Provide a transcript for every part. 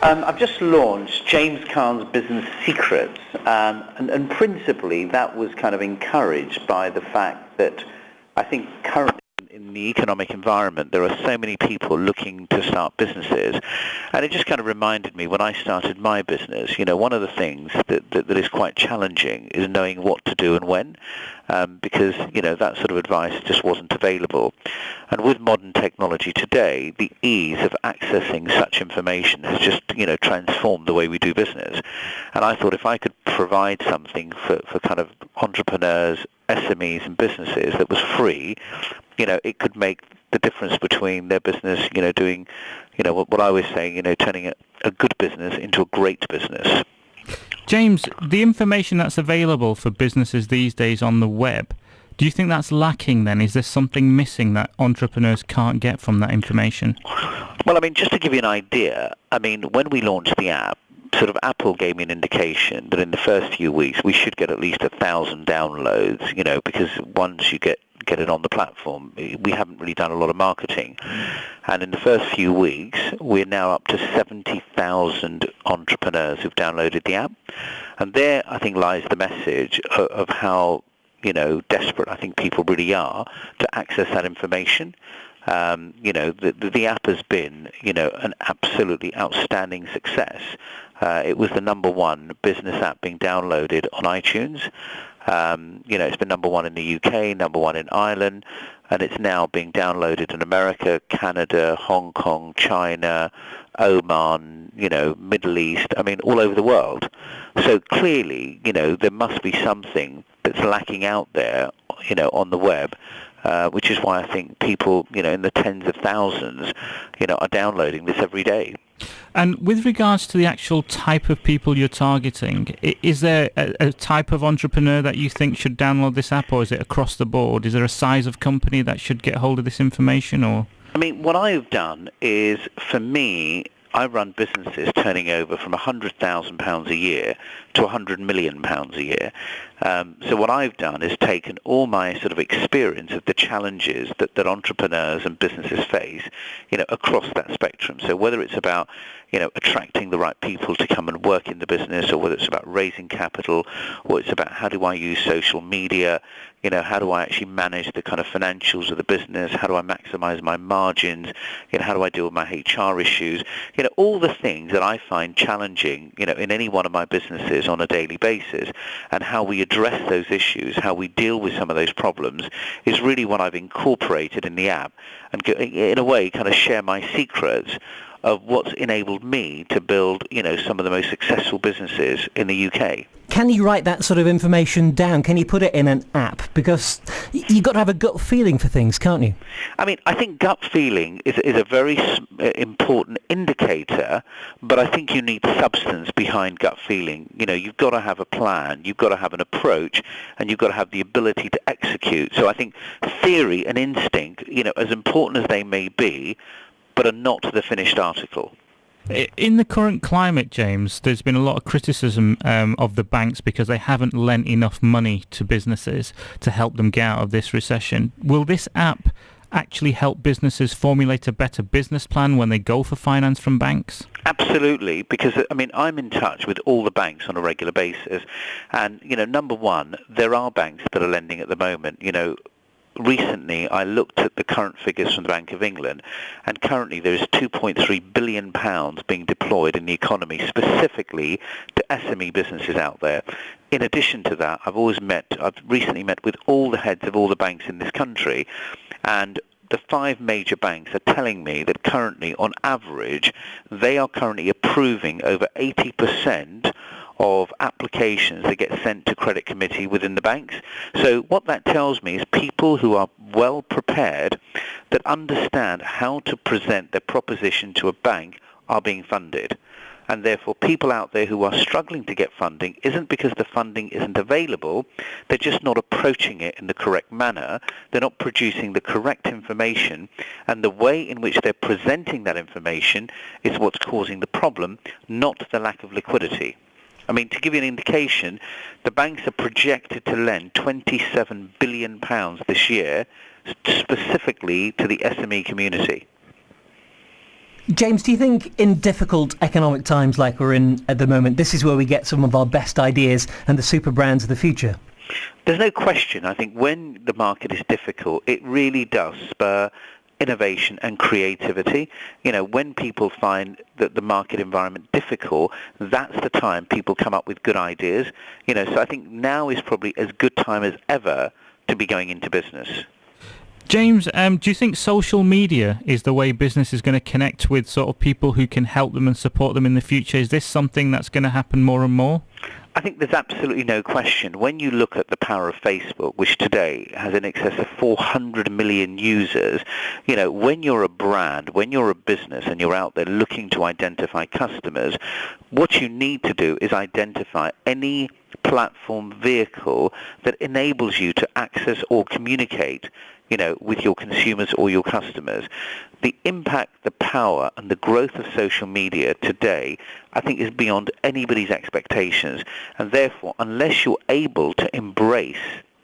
I've just launched James Caan's Business Secrets, and principally that was kind of encouraged by the fact that I think currently in the economic environment there are so many people looking to start businesses, and it just kind of reminded me when I started my business, one of the things that is quite challenging is knowing what to do and when, because that sort of advice just wasn't available. And with modern technology today, the ease of accessing such information has just transformed the way we do business. And I thought if I could provide something for kind of entrepreneurs, SMEs and businesses that was free, it could make the difference between their business, doing, what I was saying, turning a good business into a great business. James, the information that's available for businesses these days on the web, do you think that's lacking then? Is there something missing that entrepreneurs can't get from that information? Well, just to give you an idea, when we launched the app, sort of Apple gave me an indication that in the first few weeks we should get at least 1,000 downloads, because once you get it on the platform, we haven't really done a lot of marketing. And in the first few weeks, we're now up to 70,000 entrepreneurs who've downloaded the app. And there, I think, lies the message of how, desperate I think people really are to access that information. The app has been, an absolutely outstanding success. It was the number one business app being downloaded on iTunes. It's been number one in the UK, number one in Ireland, and it's now being downloaded in America, Canada, Hong Kong, China, Oman, Middle East, all over the world. So clearly, there must be something that's lacking out there, on the web, which is why I think people, in the tens of thousands, are downloading this every day. And with regards to the actual type of people you're targeting, is there a type of entrepreneur that you think should download this app, or is it across the board? Is there a size of company that should get hold of this information, or? What I've done is, for me, I run businesses turning over from £100,000 a year to £100 million a year. So what I've done is taken all my sort of experience of the challenges that entrepreneurs and businesses face, across that spectrum. So whether it's about, attracting the right people to come and work in the business, or whether it's about raising capital, or it's about how do I use social media, how do I actually manage the kind of financials of the business, how do I maximize my margins, how do I deal with my HR issues, all the things that I find challenging, in any one of my businesses on a daily basis, and how we address those issues, how we deal with some of those problems, is really what I've incorporated in the app, and in a way kind of share my secrets of what's enabled me to build, some of the most successful businesses in the UK. Can you write that sort of information down? Can you put it in an app? Because you've got to have a gut feeling for things, can't you? I think gut feeling is a very important indicator, but I think you need substance behind gut feeling. You've got to have a plan, you've got to have an approach, and you've got to have the ability to execute. So I think theory and instinct, as important as they may be, but are not the finished article. In the current climate, James, there's been a lot of criticism of the banks because they haven't lent enough money to businesses to help them get out of this recession. Will this app actually help businesses formulate a better business plan when they go for finance from banks? Absolutely, because I'm in touch with all the banks on a regular basis, and number one, there are banks that are lending at the moment. Recently, I looked at the current figures from the Bank of England, and currently there is £2.3 billion being deployed in the economy, specifically to SME businesses out there. In addition to that, I've recently met with all the heads of all the banks in this country, and the 5 major banks are telling me that currently, on average, they are currently approving over 80% of applications that get sent to credit committee within the banks. So what that tells me is people who are well prepared, that understand how to present their proposition to a bank, are being funded. And therefore people out there who are struggling to get funding isn't because the funding isn't available, they're just not approaching it in the correct manner, they're not producing the correct information, and the way in which they're presenting that information is what's causing the problem, not the lack of liquidity. To give you an indication, the banks are projected to lend £27 billion this year, specifically to the SME community. James, do you think in difficult economic times like we're in at the moment, this is where we get some of our best ideas and the super brands of the future? There's no question. I think when the market is difficult, it really does spur innovation and creativity. When people find that the market environment difficult, that's the time people come up with good ideas. So I think now is probably as good time as ever to be going into business. James, do you think social media is the way business is going to connect with sort of people who can help them and support them in the future? Is this something that's going to happen more and more? I think there's absolutely no question. When you look at the power of Facebook, which today has in excess of 400 million users, when you're a brand, when you're a business and you're out there looking to identify customers, what you need to do is identify any platform vehicle that enables you to access or communicate with your consumers or your customers. The impact, the power, and the growth of social media today, I think, is beyond anybody's expectations. And therefore, unless you're able to embrace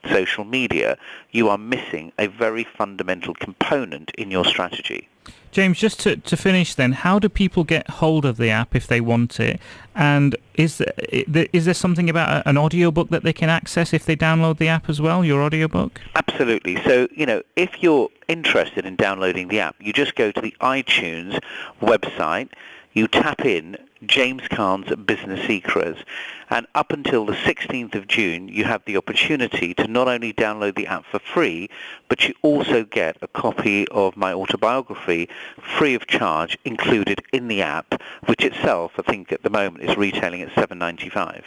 social media, you are missing a very fundamental component in your strategy. James, just to finish then, how do people get hold of the app if they want it? And is there something about an audiobook that they can access if they download the app as well, your audiobook? Absolutely. So, if you're interested in downloading the app, you just go to the iTunes website, you tap in James Caan's Business Secrets, and up until the 16th of June, you have the opportunity to not only download the app for free, but you also get a copy of my autobiography free of charge included in the app, which itself, I think at the moment, is retailing at $7.95.